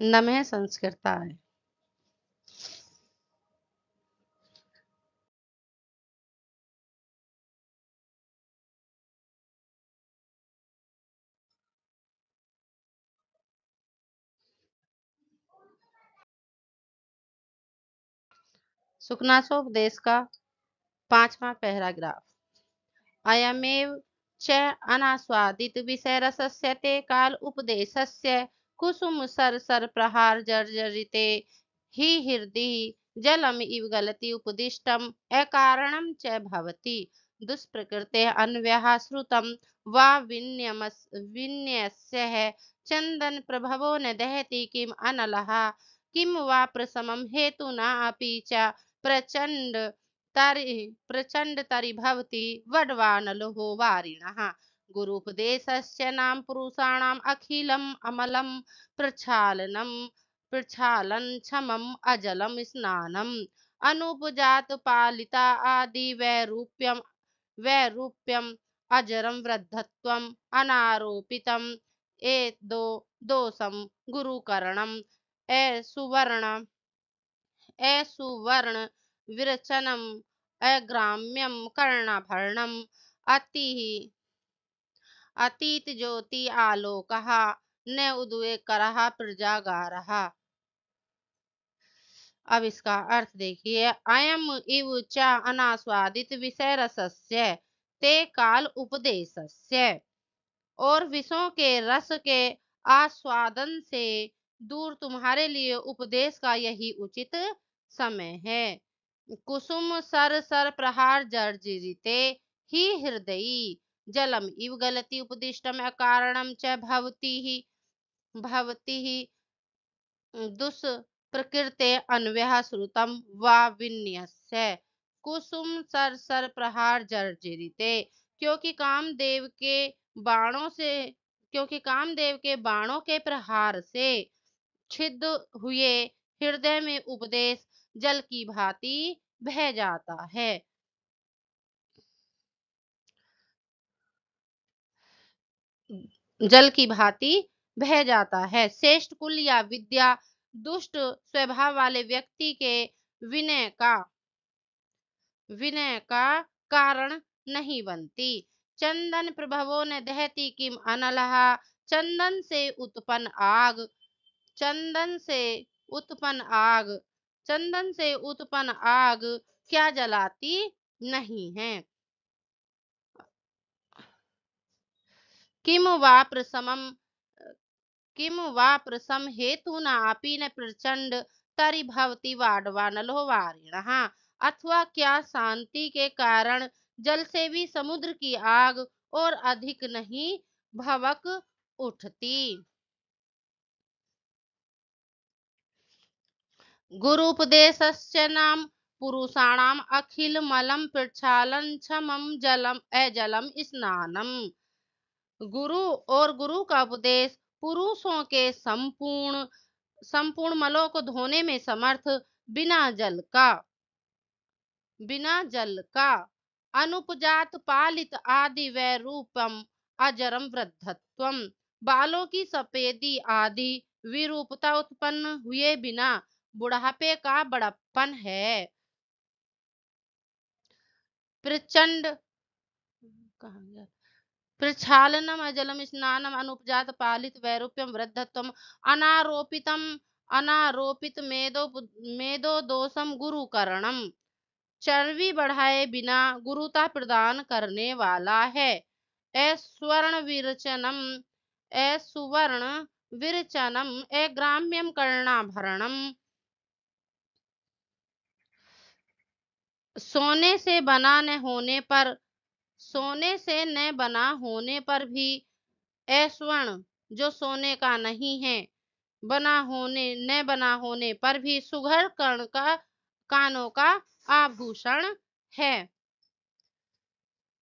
नमः संस्कृताय। सुखनासोपदेश का 5वां पैराग्राफ। अयमेव च अनास्वादित विषयरसस्य ते काल उपदेशस्य कुसुम सर प्रहार जर्जरिते हि हृदि जलम इव गलति उपदिष्टम अकारणम च भवति। दुष्प्रकृते अन्व्यः श्रुतं वा विन्यस्य चंदन प्रभवो न दहति किम अनलः किम वा प्रशमं हेतुना अपि च प्रचंड प्रचंड तरि भवति वड्वानलो वारिणः। गुरुपदेशस्य नाम पुरुषाणाम् अखिलम् अमलं प्रक्षालन क्षमम् अजलम स्नानम अनुपजात पालिता आदि वैरूप्यम अजरम वृद्धत्वम अनारोपितम ए दोषम गुरुकरणम सुवर्ण विरचनम अग्राम्यम कर्णाभरणम अति अतीत ज्योति आलोकः न उद्वेकरः प्रजागारः। अब इसका अर्थ देखिए। अयम इव च अनास्वादित विषय रसस्य ते काल उपदेशस्य। और विषयों के रस के आस्वादन से दूर तुम्हारे लिए उपदेश का यही उचित समय है। कुसुम सर प्रहार जर्जरिते ही हृदयी जलम इव गलति उपदिष्टम अकारणम च भवति दुष्प्रकृते अन्व्यः श्रुतम वा विन्यस्य कुसुम सर प्रहार जर्जरिते। बाणों से क्योंकि कामदेव के बाणों के प्रहार से छिद्र हुए हृदय में उपदेश जल की भांति बह जाता है। जल की भांति बह जाता है। श्रेष्ठ कुल या विद्या दुष्ट स्वभाव वाले व्यक्ति के विनय का कारण नहीं बनती। चंदन प्रभवो न दहती किम अनलः। चंदन से उत्पन्न आग चंदन से उत्पन्न आग क्या जलाती नहीं है। किम वा प्रसम हेतु नापि न प्रचंड तरि भवति वाडवानलो वारिणः। अथवा क्या शांति के कारण जल से भी समुद्र की आग और अधिक नहीं भवक उठती। गुरुपदेशस्य नाम पुरुषाणाम अखिल मलम प्रक्षालन क्षमम जलम स्नानम। गुरु का उपदेश पुरुषों के संपूर्ण मलों को धोने में समर्थ बिना जल का अनुपजात पालित आदि वैरूपम अजरम वृद्धत्वम। बालों की सफेदी आदि विरूपता उत्पन्न हुए बिना बुढ़ापे का बड़प्पन है। प्रचंड प्रक्षालनम अजलम स्नानम अनुपजात पालित वैरूप्यम वृद्धत्वम अनारोपित मेदो दोषम गुरुकरणम। चर्बी बढ़ाए बिना गुरुता प्रदान करने वाला है। सुवर्ण विरचनम ग्राम्यम कर्णाभरणम। सोने से न बना होने पर भी स्वर्ण जो सोने का नहीं है बना होने पर भी सुघर कानों का आभूषण है।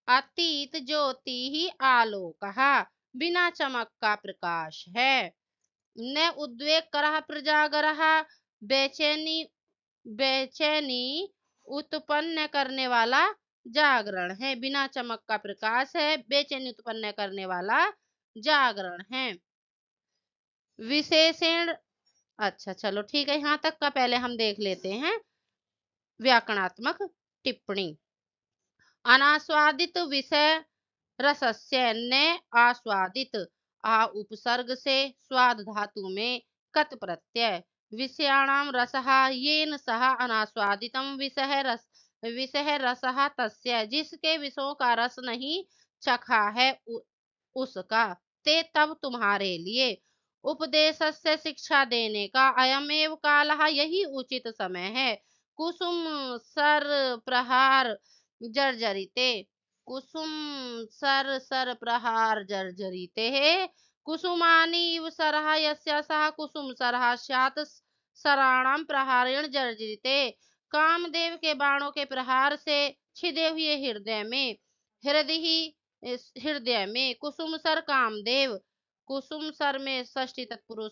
अतीत ज्योति ही आलोकः बिना चमक का प्रकाश है। न उद्वेग करः प्रजागरः बेचैनी उत्पन्न करने वाला जागरण है। बिना चमक का प्रकाश है, बेचैनी उत्पन्न करने वाला जागरण है। अच्छा चलो ठीक है, यहाँ तक का पहले हम देख लेते हैं व्याकरणात्मक टिप्पणी। अनास्वादित विषय रसस्य ने आस्वादित आ उपसर्ग से स्वाद धातु में कत प्रत्यय विषयाणाम रसः येन सह अनास्वादितम विषय रसः तस्य जिसके विषयों का रस नहीं चखा है उसका ते तब तुम्हारे लिए उपदेश से शिक्षा देने का अयमेव कालः यही उचित समय है। कुसुम सर प्रहार जर्जरिते कुसुम सर सर प्रहार जर्जरिते कुसुमानी इव सरः यस्य सः कुसुम सरः स्यात् सराणाम प्रहारेण जर्जरिते। कामदेव के बाणों के प्रहार से छिदे हुए हृदय में कुसुम सर कामदेव। कुसुम सर में षष्ठी तत्पुरुष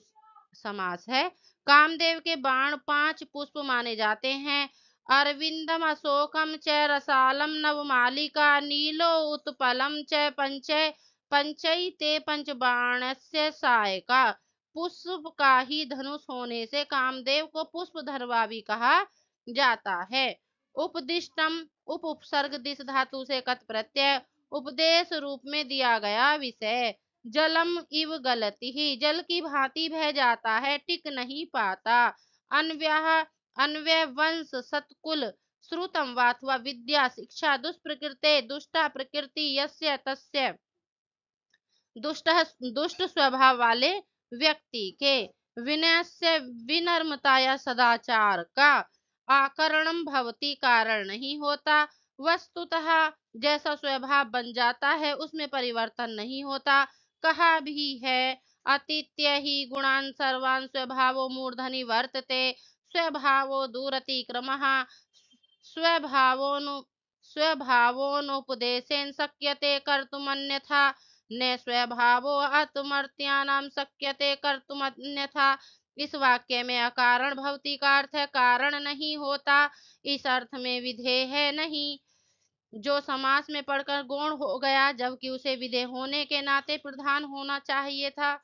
समास है। कामदेव के बाण 5 पुष्प माने जाते हैं। अरविंदम अशोकम च रसालम नवमालिका नीलो उत्पलम च पंचैते पंचबाणस्य सायका। पुष्प का ही धनुष होने से कामदेव को पुष्पधरवा भी कहा जाता है। उपदिष्टम उपसर्ग दिस धातु से कत प्रत्यय उपदेश रूप में दिया गया विषय। जलम इव गलती ही जल की भांति बह जाता है, टिक नहीं पाता। अन्व्यः अन्वय वंश सत्कुल श्रुतम वाथवा विद्या शिक्षा दुष्प्रकृते दुष्टा प्रकृति यस्य तस्य दुष्ट दुष्ट स्वभाव वाले व्यक्ति के विनय से विनम्रता या सदाचार का आकरणम भवती कारण नहीं होता। वस्तुतः जैसा स्वभाव बन जाता है उसमें परिवर्तन नहीं होता। कहा भी है अतिथ्य ही गुणान सर्वान स्वभावो मूर्धनि वर्तते स्वभावो दूरतिक्रमः स्वभावोनु स्वभावोनुपदेशेन शक्यते कर्तुमन्यथा न स्वभावो आत्मर्त्यानां शक्यते कर्तुमन्यथा। इस वाक्य में अकारण भवती का अर्थ है कारण नहीं होता, इस अर्थ में विधेय है नहीं। जो समास में पढ़कर गौण हो गया जबकि उसे विधेय होने के नाते प्रधान होना चाहिए था।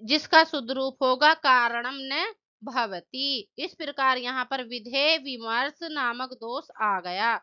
जिसका शुद्ध रूप होगा कारणम न भवती। इस प्रकार यहाँ पर विधेय विमर्श नामक दोष आ गया।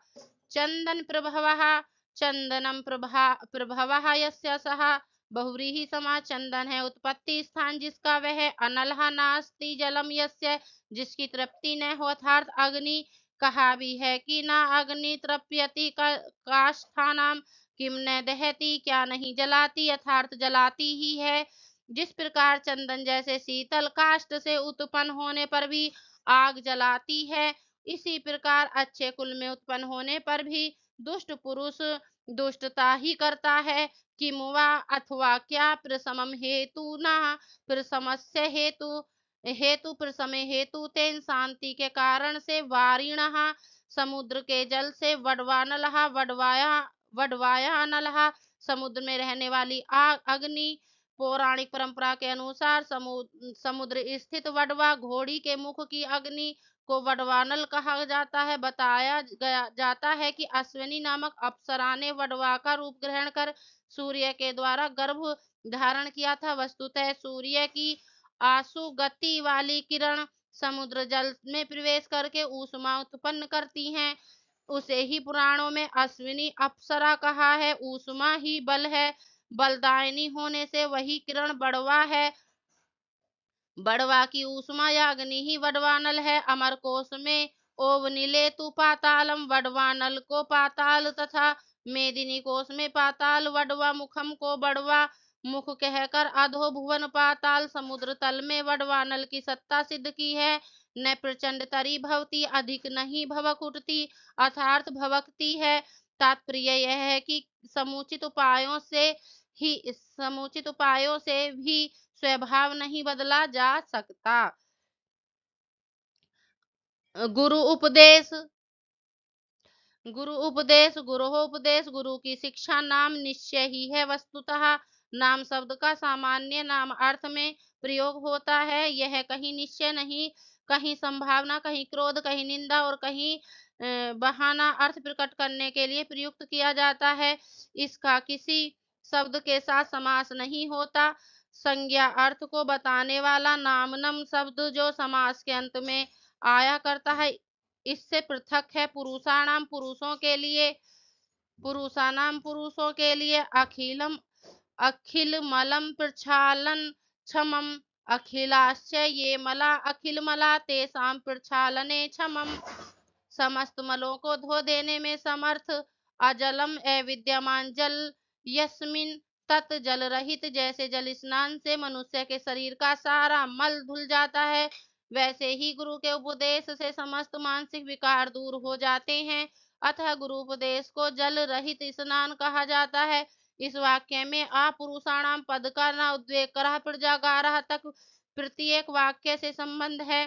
चंदन प्रभव चंदनम प्रभव यस्य सः बहुव्रीहि समास चंदन है उत्पत्ति स्थान जिसका वह अनलहा नास्ति जलम यस्य जिसकी तृप्ति न हो अर्थात अग्नि। कहा भी है कि ना अग्नि तृप्यति काष्ठानाम किम न दहती क्या नहीं जलाती अर्थात जलाती ही है। जिस प्रकार चंदन जैसे शीतल काष्ठ से उत्पन्न होने पर भी आग जलाती है, इसी प्रकार अच्छे कुल में उत्पन्न होने पर भी दुष्ट पुरुष दुष्टता ही करता है। किमुवा अथवा क्या प्रसमम हेतु ना प्रसमस्य हेतु प्रसमे हेतु तेन शांति के कारण से वारिण समुद्र के जल से वडवाया अनलहा समुद्र में रहने वाली आग अग्नि। पौराणिक परंपरा के अनुसार समुद्र स्थित वडवा घोड़ी के मुख की अग्नि को वडवानल कहा जाता है। बताया जाता है कि अश्विनी नामक अप्सरा ने वडवा का रूप ग्रहण कर सूर्य के द्वारा गर्भ धारण किया था। वस्तुतः सूर्य की आशु गति वाली किरण समुद्र जल में प्रवेश करके ऊष्मा उत्पन्न करती हैं। उसे ही पुराणों में अश्विनी अप्सरा कहा है। ऊष्मा ही बल है, बलदायिनी होने से वही किरण बड़वा है। बड़वा की ऊष्मा या अग्नि ही वडवानल है। अमर कोश में ओवनिले तु पातालम वडवानल को पाताल तथा मेदिनी कोश में पाताल वडवा मुखम को बड़वा मुख कहकर अधो भुवन पाताल समुद्र तल में वडवानल की सत्ता सिद्ध की है। न प्रचंड तरी भवती अधिक नहीं भवक उठती अर्थात भवकती है। तात्पर्य यह है कि समुचित उपायों से भी स्वभाव नहीं बदला जा सकता। गुरु उपदेश गुरु की शिक्षा नाम निश्चय ही है। वस्तुतः नाम शब्द का सामान्य नाम अर्थ में प्रयोग होता है। यह कहीं निश्चय नहीं, कहीं संभावना, कहीं क्रोध, कहीं निंदा और कहीं बहाना अर्थ प्रकट करने के लिए प्रयुक्त किया जाता है। इसका किसी शब्द के साथ समास नहीं होता। संज्ञा अर्थ को बताने वाला नामनम शब्द जो समास के अंत में आया करता है, इससे पृथक है। पुरुषाणाम पुरुषों के लिए, पुरुषाणाम पुरुषों के लिए अखिलम, अखिल मलम प्रक्षालन क्षमम, अखिलाश्च ये मला अखिल मला तेषां प्रक्षालने क्षमम। समस्त मलों को धो देने में समर्थ। अजलम अविद्यमान जल, यस्मिन तत् जल रहित, जैसे जल स्नान से मनुष्य के शरीर का सारा मल धुल जाता है, वैसे ही गुरु के उपदेश से समस्त मानसिक विकार दूर हो जाते हैं। अतः गुरु उपदेश को जल रहित स्नान कहा जाता है। इस वाक्य में पुरुषाणाम पद का न उद्वेग करह प्रजागारह तक प्रत्येक वाक्य से संबंध है।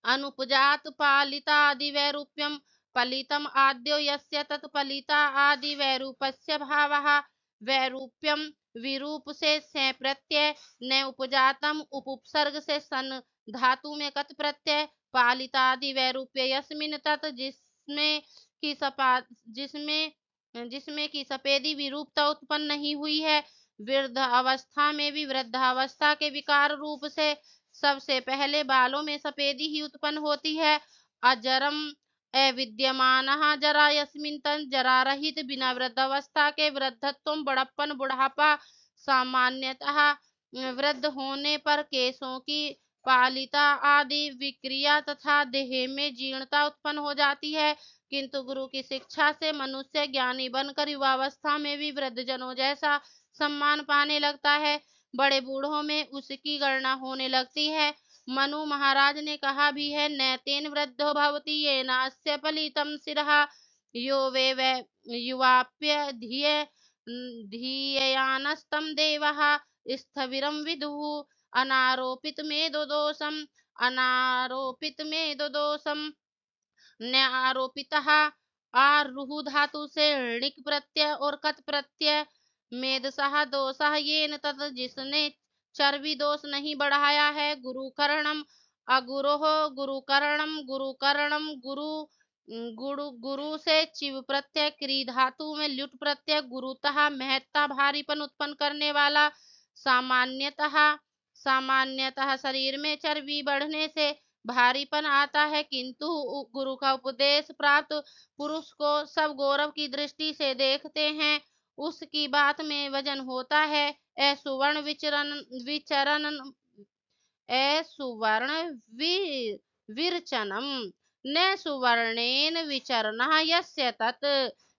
अनुपजात पालितादि वैरूप्यम, पलितम आद्यो यस्य तत् पलिता आदि वैरूपस्य भावः। वैरूप्यम विरूप से प्रत्यय, न उपजातम उपसर्ग से सन धातु में कत प्रत्यय, पालितादि वैरूप्य यस्मिन तत् जिसमें की सपा जिसमें जिसमें की सफेदी विरूपता उत्पन्न नहीं हुई है। वृद्ध अवस्था में भी वृद्धावस्था के विकार रूप से सबसे पहले बालों में सफेदी ही उत्पन्न होती है। अजरम अविद्यमान जरा यस्मिन तन, जरा रहित बिना वृद्धावस्था के वृद्धत्व बड़प्पन बुढ़ापा। सामान्यतः वृद्ध होने पर केशों की पालिता आदि विक्रिया तथा देह में जीर्णता उत्पन्न हो जाती है, किंतु गुरु की शिक्षा से मनुष्य ज्ञानी बनकर युवावस्था में भी वृद्धजनों जैसा सम्मान पाने लगता है। बड़े बूढ़ों में उसकी गणना होने लगती है। मनु महाराज ने कहा भी है, नैतेन वृद्धो भवति येनास्य फलितं शिरः, यो वे युवाप्य धीययानस्तं देवः स्थविरं विदुः, अनारोपित में दोषम, अनारोपित में दोषम न आरोपितः। आरुहु धातु से णिक प्रत्यय और कत प्रत्यय, मेदसह दोषः येन तत् जिसने चर्बी दोष नहीं बढ़ाया है। गुरुकरणम अगुरोह, गुरुकरणम गुरुकरणम गुरु, गुरु गुरु से चिव प्रत्यय, क्री धातु में ल्युट प्रत्यय, गुरुतः महत्ता भारीपन उत्पन्न करने वाला। सामान्यतः, सामान्यतः शरीर में चर्बी बढ़ने से भारीपन आता है, किंतु गुरु का उपदेश प्राप्त पुरुष को सब गौरव की दृष्टि से देखते हैं, उसकी बात में वजन होता है। सुवर्ण विचरण विचरण सुवर्ण विरचनम, न सुवर्णेन विचरण यस्य तत्,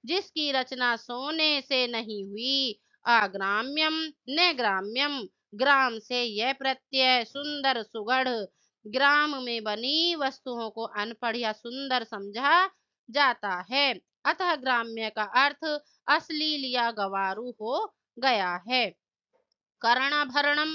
जिसकी रचना सोने से नहीं हुई। अग्राम्यम न ग्राम्यम, ग्राम से यह प्रत्यय सुंदर सुगढ़, ग्राम में बनी वस्तुओं को अनपढ़ या सुंदर समझा जाता है, अतः ग्राम्य का अर्थ अश्लील या गवारू हो गया है। कर्णाभरणम,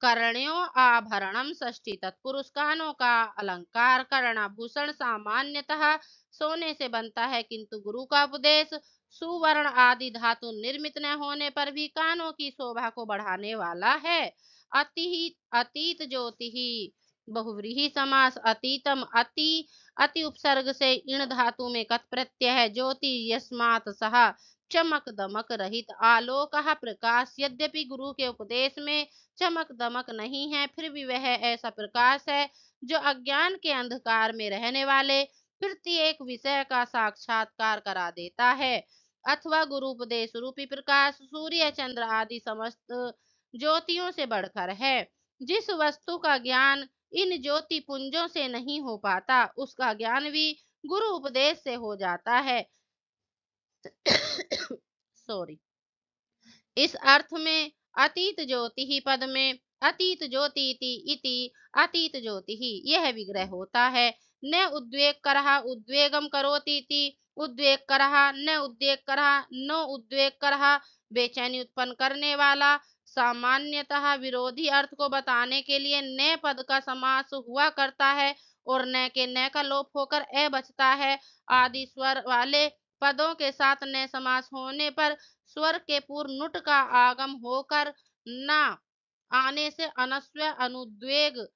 कर्ण्यो आभरणम षष्ठी तत्पुरुष, कानों का अलंकार। कर्णाभूषण सामान्यतः सोने से बनता है, किंतु गुरु का उपदेश सुवर्ण आदि धातु निर्मित न होने पर भी कानों की शोभा को बढ़ाने वाला है। अति अतीत ज्योति, बहुव्रीहि समास। अतीतम अति, अति उपसर्ग से इण धातु में कत प्रत्यय है। ज्योति यस्मात् सह, चमक दमक रहित। आलोक प्रकाश, यद्यपि गुरु के उपदेश में चमक दमक नहीं है, फिर भी वह ऐसा प्रकाश है जो अज्ञान के अंधकार में रहने वाले प्रत्येक विषय का साक्षात्कार करा देता है। अथवा गुरु उपदेश रूपी प्रकाश सूर्य चंद्र आदि समस्त ज्योतियों से बढ़कर है। जिस वस्तु का ज्ञान इन ज्योति पुंजों से नहीं हो पाता, उसका ज्ञान भी गुरु उपदेश से हो जाता है। सॉरी। इस अर्थ में अतीत ज्योति ही पद में अतीत ज्योति इति अतीत ज्योति ही यह विग्रह होता है। न उद्वेग करहा उद्वेगम करोति इति, उद्वेग करहा न उद्वेग करहा नो उद्वेग करहा, बेचैनी उत्पन्न करने वाला। सामान्यतः विरोधी अर्थ को बताने के लिए न पद का समास हुआ करता है और न के न का लोप होकर ए बचता है। आदि स्वर वाले पदों के साथ न समास होने पर स्वर के पूर्व नुट का आगम होकर न आने से अनस्वय अनुद्वेग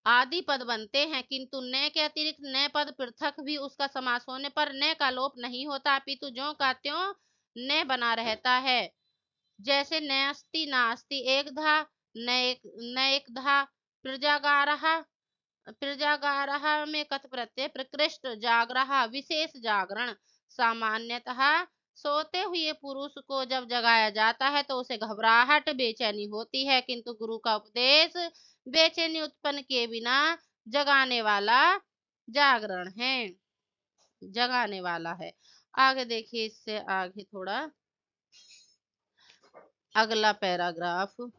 आदि पद बनते हैं, किंतु न के अतिरिक्त न पद पृथक भी उसका समास होने पर न का लोप नहीं होता, अपितु ज्यों का त्यों ने बना रहता है। जैसे नस्ति नास्ति एकधा, न एकधा, प्रजागारः, प्रजागारः में कथ प्रत्यय, प्रकृष्ट जागरः विशेष जागरण। सामान्यतः सोते हुए पुरुष को जब जगाया जाता है तो उसे घबराहट बेचैनी होती है, किंतु गुरु का उपदेश बेचैनी उत्पन्न किए बिना जगाने वाला जागरण है, जगाने वाला है। आगे देखिए, इससे आगे थोड़ा अगला पैराग्राफ।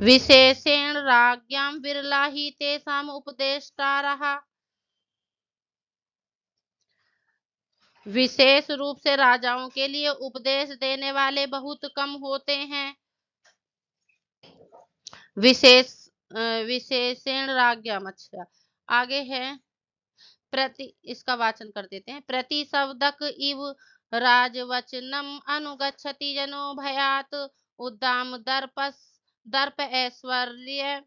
विशेषेण राज्ञां विरला ही तेषाम उपदेष्टारः। विशेष रूप से राजाओं के लिए उपदेश देने वाले बहुत कम होते हैं। विशेष विशेषण राज्ञाम, अच्छा आगे है प्रति, इसका वाचन कर देते हैं। प्रति शब्दक इव राजवचनम अनुगच्छति जनो भयात, उद्दाम दर्प ऐश्वर्य,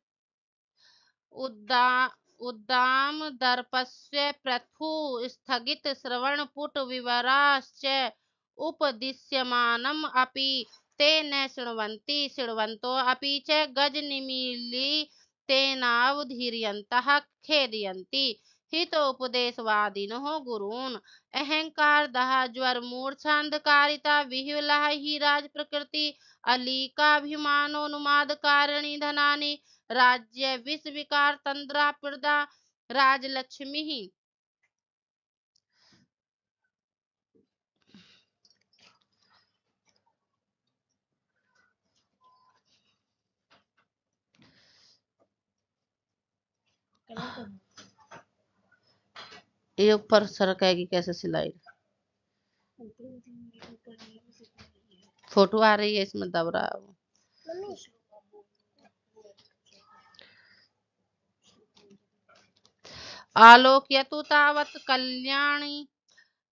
उद्दा उद्दाम दर्पस्य पृथु स्थगित श्रवण पुट विवराश्च उपदिश्यमानम अपि ते न शृण्वन्ति शृण्वन्तो अपि च गजनिमीली तेनावधीर्यन्तः खेदयन्ति। हितोपदेशवादिनो गुरून् अहंकार दह ज्वर मूर्छांधकारिता विह्वला ही राज प्रकृति अलीकाभिमानोन्माद कारिणी धनानि राज्य विष विकार तंद्रा प्रदा राजलक्ष्मी ही। ये ऊपर सरकेगी कैसे सिलाई, फोटो आ रही है इसमें दब रहा है वो। आलोक्यतु तावत् कल्याणी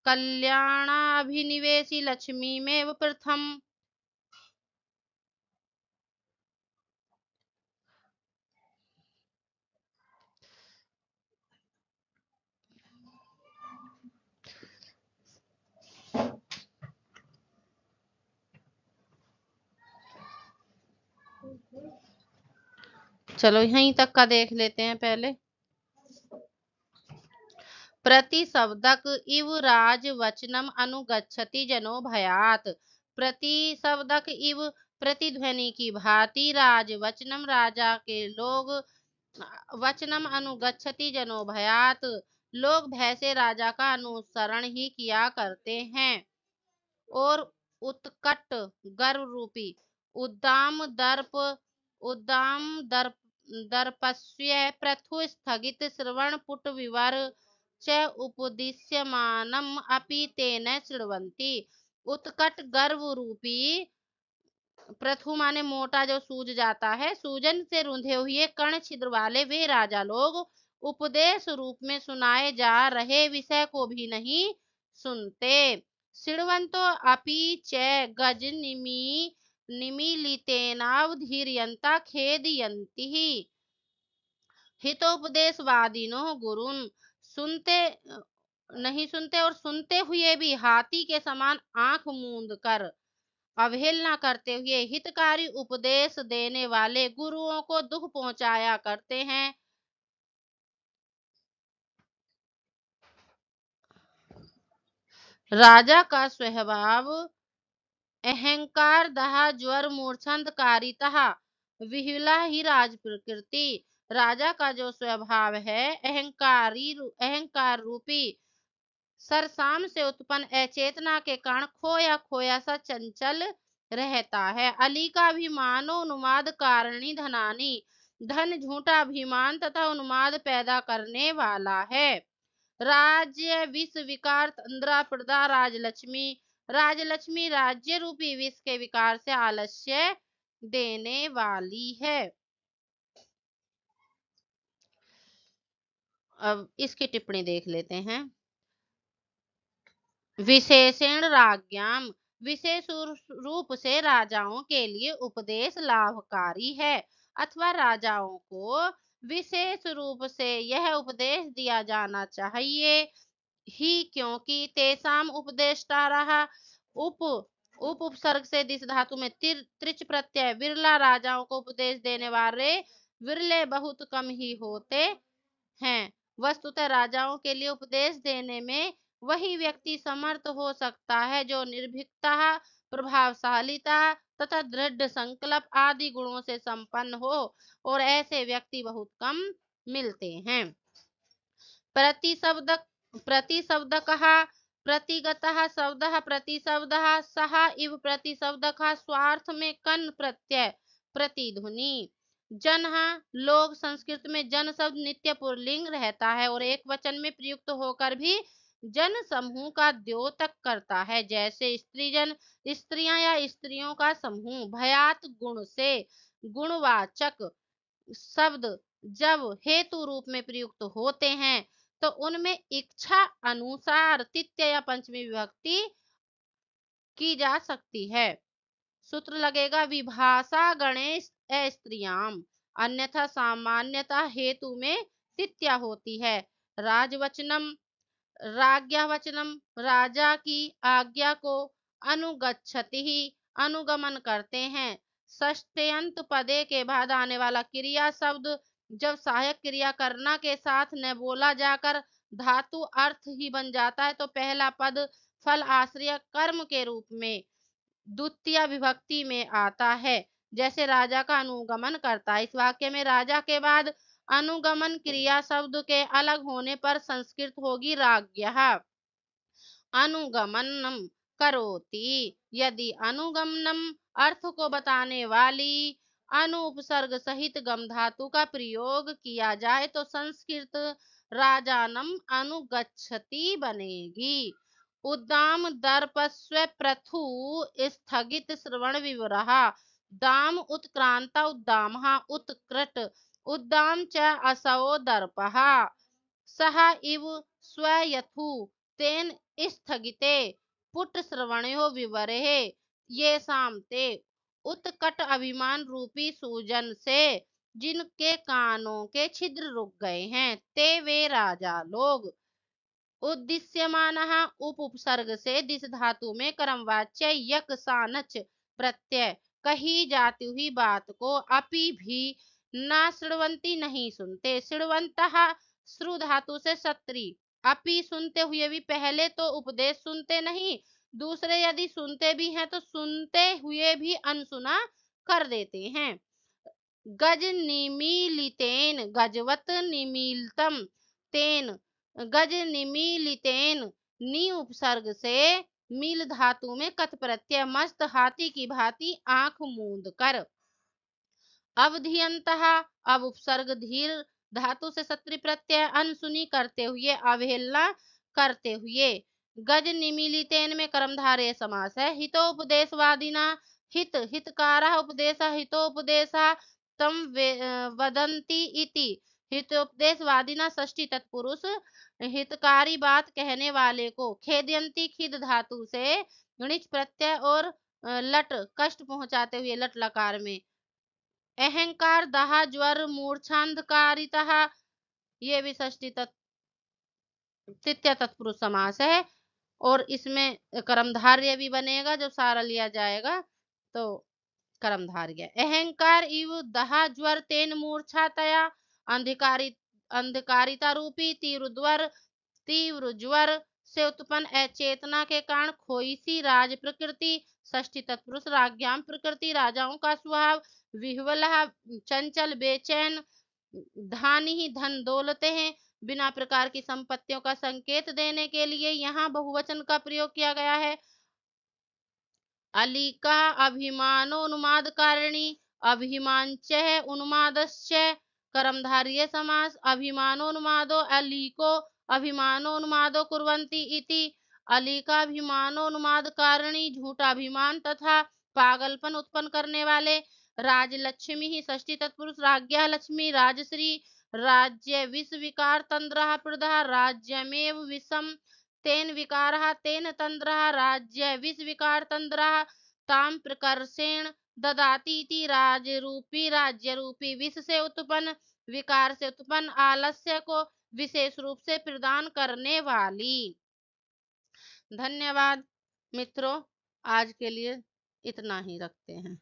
कल्याणाभिनिवेशी लक्ष्मी में प्रथम। चलो यहीं तक का देख लेते हैं पहले। प्रति शब्दक इव राज वचनम अनुगच्छति जनो भयात। प्रति शब्दक इव प्रतिध्वनि की भांति राज वचनम राजा के लोग, वचनम अनुगच्छति जनो भयात, लोग भय से राजा का अनुसरण ही किया करते हैं। और उत्कट गर्व रूपी उद्दाम दर्प दर्पस्य पृथु स्थगित श्रवण पुट विवर च उपदिश्यमानम अपि तेन शृण्वन्ति। उत्कट गर्व रूपी, पृथु माने मोटा जो सूज जाता है, सूजन से रुंधे हुए कर्ण छिद्र वाले वे राजा लोग उपदेश रूप में सुनाए जा रहे विषय को भी नहीं सुनते। शृण्वन्तो अपि च गज निमीलितेनावधीर्यन्ता खेदयन्ति। हितोपदेशवादिनो गुरुन् सुनते नहीं सुनते और सुनते हुए भी हाथी के समान आंख मूंद कर अवहेलना करते हुए हितकारी उपदेश देने वाले गुरुओं को दुख पहुंचाया करते हैं। राजा का स्वभाव अहंकार दहा ज्वर मूर्छंदकारिता विहुला ही राज प्रकृति। राजा का जो स्वभाव है अहंकार रूपी सरसाम से उत्पन्न अचेतना के कारण खोया खोया सा चंचल रहता है। अली का अभिमान उन्माद कारिणी धनानी, धन झूठा अभिमान तथा उन्माद पैदा करने वाला है। राज्य विष विकार तंद्रा प्रदा राजलक्ष्मी, राजलक्ष्मी राज्य रूपी विष के विकार से आलस्य देने वाली है। अब इसकी टिप्पणी देख लेते हैं। विशेषण राज्ञाम, विशेष रूप से राजाओं के लिए उपदेश लाभकारी है, अथवा राजाओं को विशेष रूप से यह उपदेश दिया जाना चाहिए ही, क्योंकि तेसाम उपदेष्टारः उप उप उपसर्ग से दिस धातु में त्रिच प्रत्यय, विरला राजाओं को उपदेश देने वाले विरले बहुत कम ही होते हैं। वस्तुतः राजाओं के लिए उपदेश देने में वही व्यक्ति समर्थ हो सकता है जो निर्भीकता, प्रभावशालीता तथा दृढ़ संकल्प आदि गुणों से संपन्न हो, और ऐसे व्यक्ति बहुत कम मिलते हैं। प्रतिशब्द प्रतिशब्दकः प्रतिगतः शब्दः प्रतिशब्दः सः इव प्रतिशब्दकः स्वार्थ में कन प्रत्यय प्रतिध्वनि। जन, लोग संस्कृत में जन शब्द नित्य पुल्लिंग रहता है और एक वचन में प्रयुक्त होकर भी जन समूह का द्योतक करता है, जैसे स्त्रीजन, स्त्रियां या स्त्रियों का समूह। भयात गुण से गुणवाचक शब्द जब हेतु रूप में प्रयुक्त होते हैं तो उनमें इच्छा अनुसार तृतीय या पंचमी विभक्ति की जा सकती है। सूत्र लगेगा विभाषा गणेश स्त्रियाम, अन्यथा सामान्यतः हेतु में तृतीया होती है। राजवचनम, राज्ञा वचनम, राजा की आज्ञा को अनुगच्छति ही, अनुगमन करते हैं। षष्ठ्यंत पदे के बाद आने वाला क्रिया शब्द जब सहायक क्रिया करना के साथ न बोला जाकर धातु अर्थ ही बन जाता है तो पहला पद फल आश्रय कर्म के रूप में द्वितीय विभक्ति में आता है, जैसे राजा का अनुगमन करता है। इस वाक्य में राजा के बाद अनुगमन क्रिया शब्द के अलग होने पर संस्कृत होगी राज्ञः अनुगमनम करोति। यदि अनुगमनम अर्थ को बताने वाली अनुपसर्ग सहित गम धातु का प्रयोग किया जाए तो संस्कृत राजानम अनुगच्छति बनेगी। उद्दाम दर्पस्व प्रथु स्थगित श्रवण विवरः, दाम उत्क्रांता उद्दामः उत्कृट, उद्दाम च असवो दर्पः, सह इव स्वयथु तेन स्थगिते पुट श्रवणयो विवरे, ये सामते उत्कट अभिमान रूपी सूजन से जिनके कानों के छिद्र रुक गए हैं, ते वे राजा लोग। उद्दिश्यमानः उप उपसर्ग से दिस धातु में कर्मवाच्य यक सानच प्रत्यय, कही जाती हुई बात को अपि भी न श्रृण्वन्ति नहीं सुनते। श्रृण्वन्तः श्रु धातु से सत्री, अपि सुनते हुए भी, पहले तो उपदेश सुनते नहीं, दूसरे यदि सुनते भी हैं तो सुनते हुए भी अनसुना कर देते हैं। गज निमीलितेन, गजवत निमीलतम, तेन गज निमीलितेन, नी उपसर्ग से मील धातु में कत प्रत्यय, मस्त हाथी की भांति आंख मूंद कर। अवधियंतः, अब उपसर्ग धीर धातु से सत्री प्रत्यय, अनसुनी करते हुए, अवहेलना करते हुए। गज निमीलितेन में कर्मधारय समास है। हितोपदेशवादिना, हित हितकारः उपदेश, हितोपदेश तम वदंती इति, हितोपदेशवादिना षष्ठी तत्पुरुष, हितकारी बात कहने वाले को। खेदयंती खिद धातु से गणित प्रत्यय और लट कष्ट पहुंचाते हुए लट लकार में। अहंकार दाह ज्वर मूर्छांधकारितः, ये भी षष्ठी तृतीय तत्पुरुष समास है और इसमें कर्मधार्य भी बनेगा, जब सारा लिया जाएगा तो कर्मधार्य। अहंकार इव दहा ज्वर तेन मूर्छातया, अंधकारिता रूपी तीव्र ज्वर से उत्पन्न अचेतना के कारण खोई सी राज प्रकृति। षष्ठी तत्पुरुष राज्ञाम प्रकृति, राजाओं का स्वभाव। विह्वल चंचल बेचैन, धानी ही धन दौलते हैं, बिना प्रकार की संपत्तियों का संकेत देने के लिए यहाँ बहुवचन का प्रयोग किया गया है। अलिका अभिमानोन्माद कारिणी, अभिमानच उन्मादश्च, कर्मधारय समास। अभिमानोन्मादो अलीको अभिमानोन्मादो कुर्वन्ति इति, अलिका अभिमानोन्माद कारिणी, झूठा अभिमान तथा पागलपन उत्पन्न करने वाले। राजलक्ष्मी ही षष्ठी तत्पुरुष, राज्ञा लक्ष्मी राजश्री, राज्य विष विकार तंद्रः प्रदः राज्यमेव विषम तेन विकारः तेन तंद्रः राज्य विष विकार तंद्रः ताम प्रकर्षेण ददाती इति राज्य रूपी विष से उत्पन्न विकार से उत्पन्न आलस्य को विशेष रूप से प्रदान करने वाली। धन्यवाद मित्रों, आज के लिए इतना ही रखते हैं।